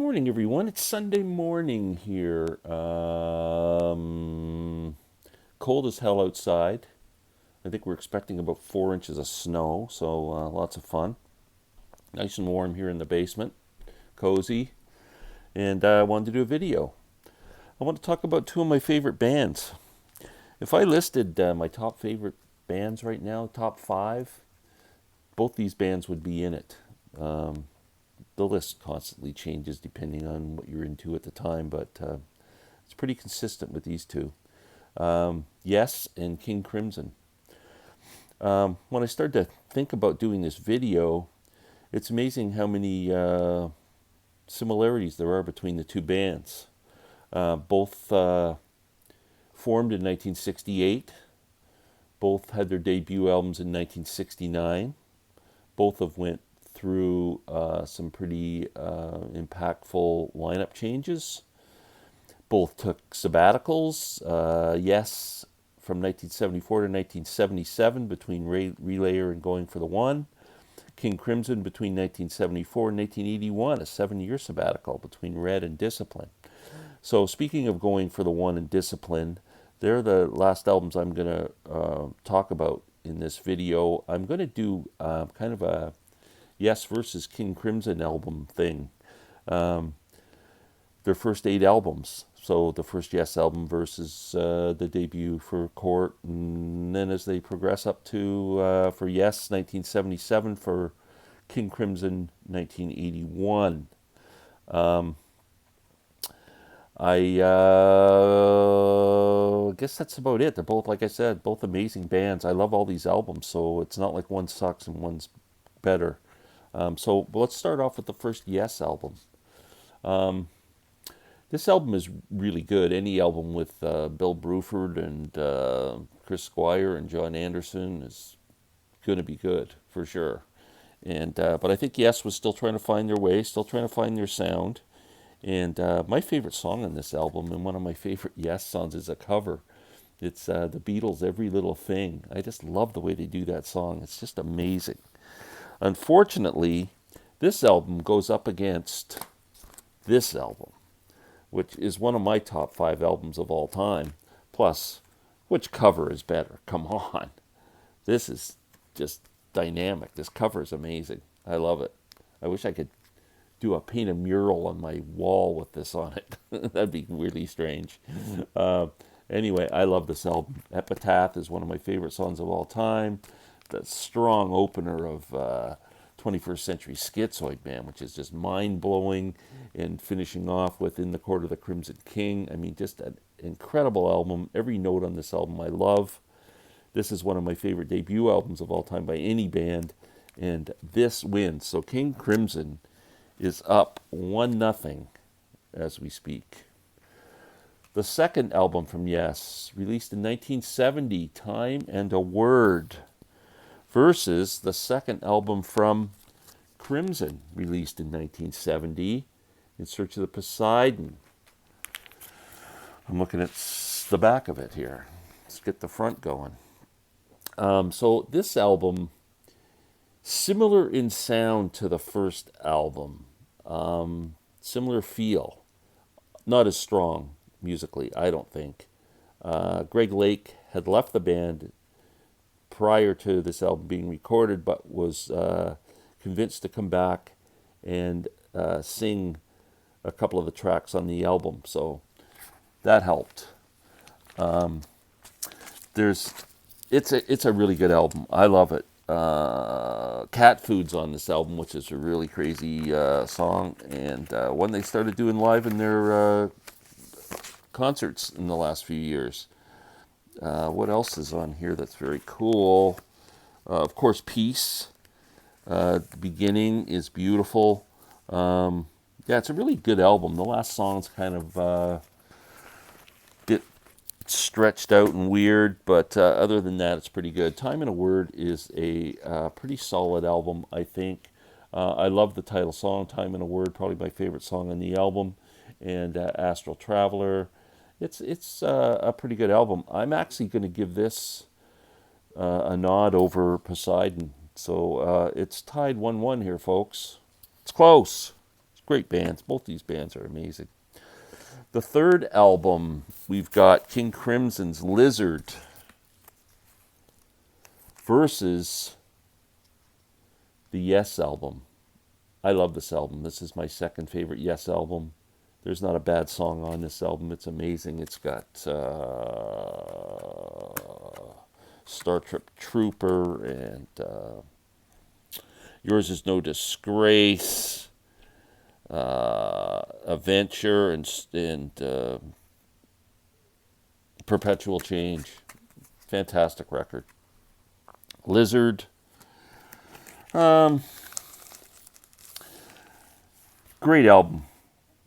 morning, everyone. It's Sunday morning here. Cold as hell outside. I think we're expecting about 4 inches of snow, so lots of fun. Nice and warm here in the basement, cozy. And I wanted to do a video. I want to talk about two of my favorite bands. If I listed my top favorite bands right now, top five, both these bands would be in it. The list constantly changes depending on what you're into at the time, but it's pretty consistent with these two. Yes, and King Crimson. When I started to think about doing this video, it's amazing how many similarities there are between the two bands. Both formed in 1968. Both had their debut albums in 1969. Both have went through some pretty impactful lineup changes. Both took sabbaticals. Yes, from 1974 to 1977 between Relayer and Going for the One. King Crimson between 1974 and 1981, a 7-year sabbatical between Red and Discipline. So speaking of Going for the One and Discipline, they're the last albums I'm going to talk about in this video. I'm going to do kind of a Yes versus King Crimson album thing. Their first 8 albums. So the first Yes album versus the debut for Court, and then as they progress up to for Yes 1977, for King Crimson 1981. I guess that's about it. They're both, like I said, both amazing bands. I love all these albums, so it's not like one sucks and one's better. So let's start off with the first Yes album. This album is really good. Any album with Bill Bruford and Chris Squire and John Anderson is going to be good for sure. And but I think Yes was still trying to find their way, still trying to find their sound. And my favorite song on this album, and one of my favorite Yes songs, is a cover. It's the Beatles' Every Little Thing. I just love the way they do that song. It's just amazing. Unfortunately, this album goes up against this album, which is one of my top 5 albums of all time. Plus, which cover is better? Come on. This is just dynamic. This cover is amazing. I love it. I wish I could paint a mural on my wall with this on it. That'd be really strange. Anyway, I love this album. Epitaph is one of my favorite songs of all time. The strong opener of 21st Century Schizoid Man, which is just mind-blowing, and finishing off with In the Court of the Crimson King. I mean, just an incredible album. Every note on this album I love. This is one of my favorite debut albums of all time by any band, and this wins. So King Crimson is up 1-0 as we speak. The second album from Yes, released in 1970, Time and a Word, versus the second album from Crimson, released in 1970, In Search of the Poseidon. I'm looking at the back of it here. Let's get the front going. So this album, similar in sound to the first album, similar feel, not as strong musically, I don't think. Greg Lake had left the band prior to this album being recorded, but was convinced to come back and sing a couple of the tracks on the album, so that helped. It's a really good album. I love it. Cat Food's on this album, which is a really crazy song, and one they started doing live in their concerts in the last few years. What else is on here that's very cool? Of course, Peace. The beginning is beautiful. Yeah, it's a really good album. The last song's kind of bit stretched out and weird, but other than that, it's pretty good. Time and a Word is a pretty solid album, I think. I love the title song, Time and a Word, probably my favorite song on the album, and Astral Traveler. It's a pretty good album. I'm actually going to give this a nod over Poseidon. So it's tied 1-1 here, folks. It's close. great bands. Both these bands are amazing. The third album, we've got King Crimson's Lizard versus the Yes album. I love this album. This is my second favorite Yes album. There's not a bad song on this album. It's amazing. It's got Star Trek Trooper and Yours Is No Disgrace, Adventure, and Perpetual Change. Fantastic record. Lizard. Great album.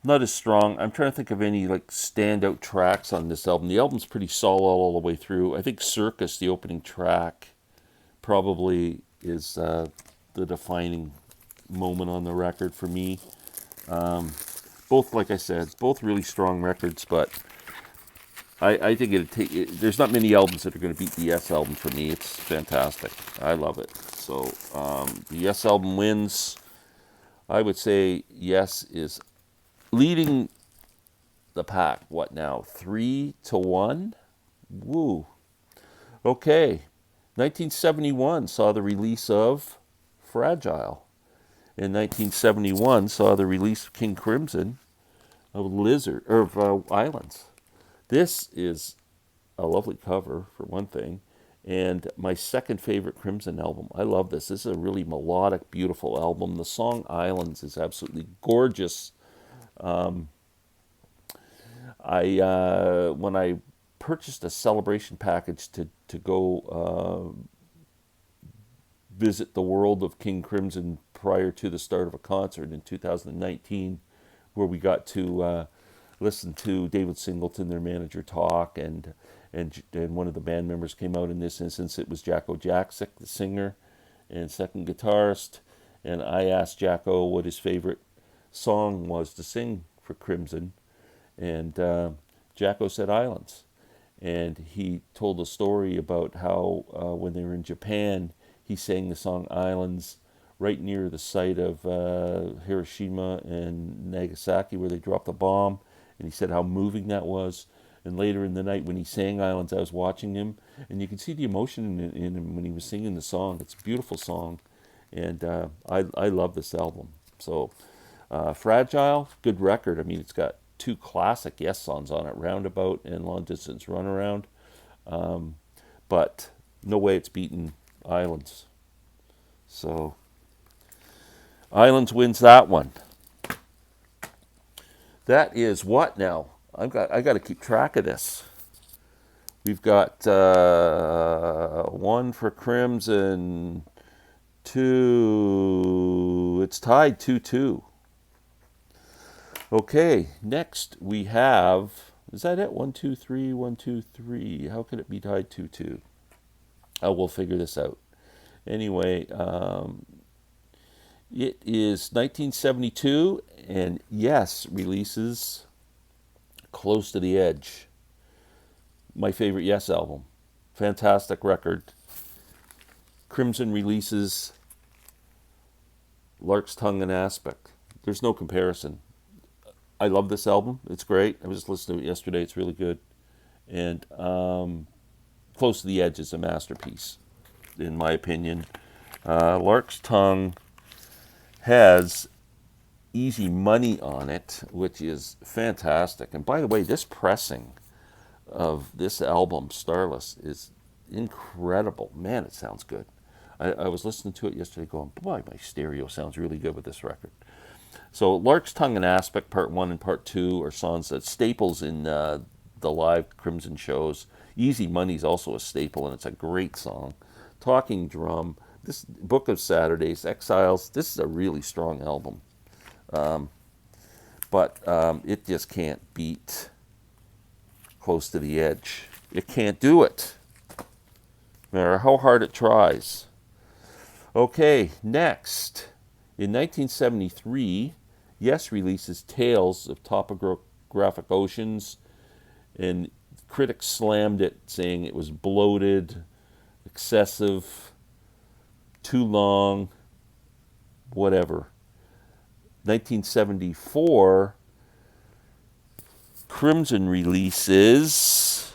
Not as strong. I'm trying to think of any like standout tracks on this album. The album's pretty solid all the way through. I think Circus, the opening track, probably is the defining moment on the record for me. Both, like I said, both really strong records, but I think there's not many albums that are going to beat the Yes album for me. It's fantastic. I love it. So the Yes album wins. I would say Yes is leading the pack. What now? 3-1? Woo. Okay. 1971 saw the release of Fragile. In 1971 saw the release of King Crimson of Islands. This is a lovely cover, for one thing, and my second favorite Crimson album. I love this. This is a really melodic, beautiful album. The song Islands is absolutely gorgeous. When I purchased a celebration package to go visit the world of King Crimson prior to the start of a concert in 2019, where we got to listen to David Singleton, their manager, talk, and one of the band members came out. In this instance, it was Jacko Jaksic, the singer and second guitarist, and I asked Jacko what his favorite song was to sing for Crimson, and Jacko said Islands. And he told a story about how when they were in Japan, he sang the song Islands right near the site of Hiroshima and Nagasaki, where they dropped the bomb. And he said how moving that was. And later in the night, when he sang Islands, I was watching him, and you could see the emotion in him when he was singing the song. It's a beautiful song, and I love this album. So Fragile, good record. I mean, it's got two classic Yes songs on it, Roundabout and Long Distance Runaround. But no way it's beaten Islands. So Islands wins that one. That is what now? I got to keep track of this. We've got one for Crimson, two. It's tied 2-2. Okay, next we have. Is that it? 1, 2, 3, 1, 2, 3. How could it be tied 2-2? Oh, we'll figure this out. Anyway, it is 1972, and Yes releases Close to the Edge. My favorite Yes album. Fantastic record. Crimson releases Lark's Tongue and Aspect. There's no comparison. I love this album. It's great. I was just listening to it yesterday. It's really good. And Close to the Edge is a masterpiece, in my opinion. Lark's Tongue has Easy Money on it, which is fantastic. And by the way, this pressing of this album, Starless, is incredible. Man, it sounds good. I was listening to it yesterday going, boy, my stereo sounds really good with this record. So Lark's Tongue and Aspect, Part 1 and Part 2 are songs that staples in the live Crimson shows. Easy Money's also a staple, and it's a great song. Talking Drum, this Book of Saturdays, Exiles, this is a really strong album. But it just can't beat Close to the Edge. It can't do it, no matter how hard it tries. Okay, next. In 1973, Yes releases Tales of Topographic Oceans, and critics slammed it, saying it was bloated, excessive, too long, whatever. 1974 Crimson release is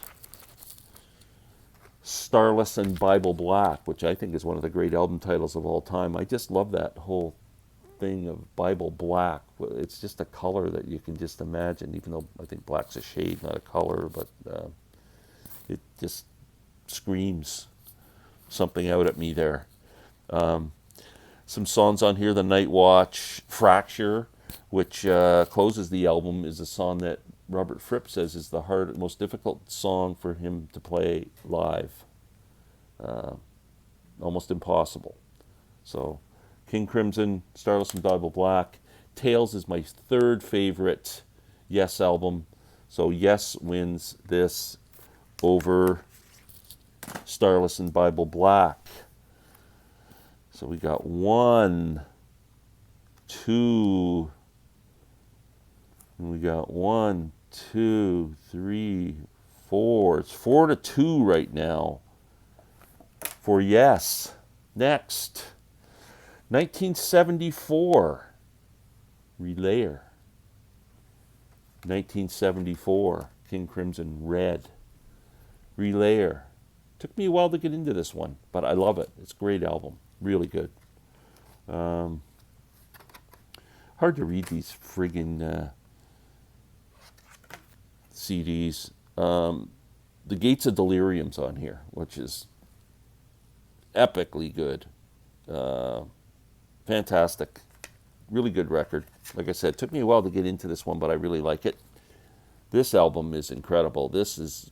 Starless and Bible Black, which I think is one of the great album titles of all time. I just love that whole thing of Bible Black. It's just a color that you can just imagine, even though I think black's a shade, not a color, but it just screams something out at me there. Some songs on here, The Night Watch, Fracture, which closes the album, is a song that Robert Fripp says is the most difficult song for him to play live. Almost impossible. So, King Crimson, Starless and Bible Black. Tales is my third favorite Yes album. So Yes wins this over Starless and Bible Black. So we got 1, 2, and we got 1, 2, 3, 4. It's 4-2 right now for Yes. Next, 1974, Relayer. 1974, King Crimson, Red. Relayer. Took me a while to get into this one, but I love it. It's a great album. Really good. Hard to read these friggin' CDs. The Gates of Delirium's on here, which is epically good. Fantastic. Really good record. Like I said, it took me a while to get into this one, but I really like it. This album is incredible. This is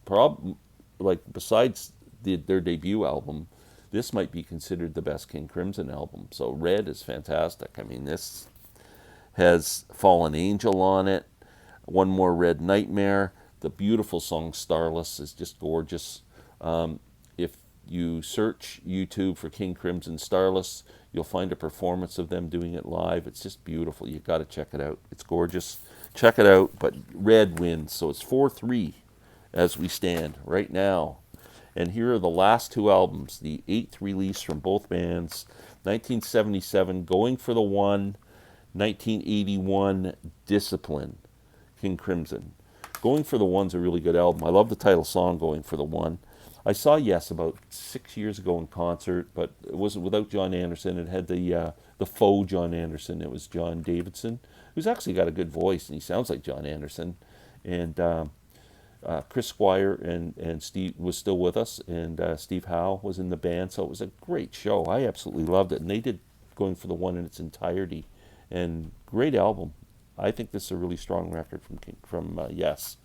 besides their debut album, this might be considered the best King Crimson album. So Red is fantastic. I mean, this has Fallen Angel on it. One More Red Nightmare. The beautiful song Starless is just gorgeous. If you search YouTube for King Crimson Starless, you'll find a performance of them doing it live. It's just beautiful. You've got to check it out. It's gorgeous. Check it out. But Red wins. So it's 4-3 as we stand right now. And here are the last two albums, the 8th release from both bands. 1977, Going for the One. 1981, Discipline, King Crimson. Going for the One's a really good album. I love the title song, Going for the One. I saw Yes about 6 years ago in concert, but it wasn't without John Anderson. It had the faux John Anderson. It was John Davidson, who's actually got a good voice, and he sounds like John Anderson. And Chris Squire and Steve was still with us, and Steve Howe was in the band, so it was a great show. I absolutely loved it, and they did Going for the One in its entirety, and great album. I think this is a really strong record from Yes.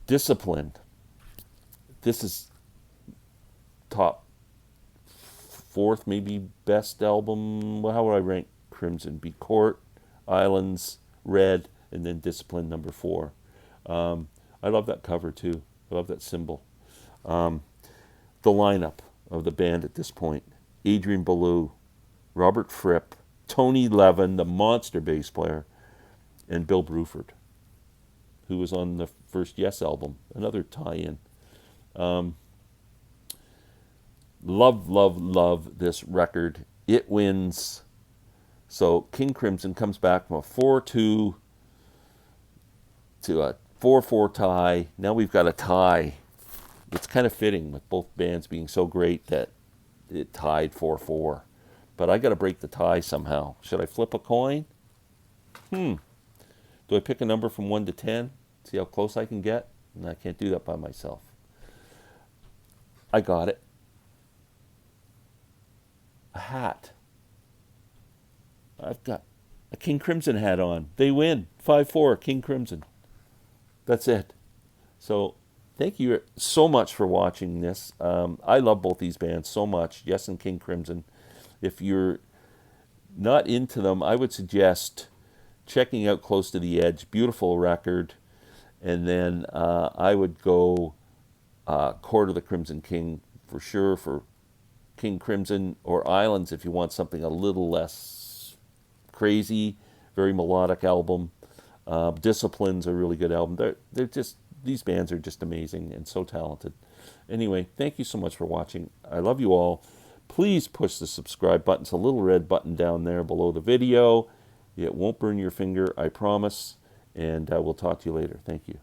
Disciplined. This is top 4th, maybe best album. Well, how would I rank Crimson? Be Court, Islands, Red, and then Discipline number 4. I love that cover too. I love that symbol. The lineup of the band at this point: Adrian Belew, Robert Fripp, Tony Levin, the monster bass player, and Bill Bruford, who was on the first Yes album, another tie-in. Love, love, love this record. It wins. So King Crimson comes back from a 4-2 to a 4-4 tie. Now we've got a tie. It's kind of fitting with both bands being so great that it tied 4-4. But I got to break the tie somehow. Should I flip a coin? Do I pick a number from 1 to 10? See how close I can get? And I can't do that by myself. I got it. A hat. I've got a King Crimson hat on. They win. 5-4, King Crimson. That's it. So thank you so much for watching this. I love both these bands so much, Yes and King Crimson. If you're not into them, I would suggest checking out Close to the Edge. Beautiful record. And then I would go Court of the Crimson King for sure for King Crimson, or Islands if you want something a little less crazy. Very melodic album. Discipline's a really good album. They're just, these bands are just amazing and so talented. Anyway, thank you so much for watching. I love you all. Please push the subscribe button. It's a little red button down there below the video. It won't burn your finger, I promise. And we'll talk to you later. Thank you.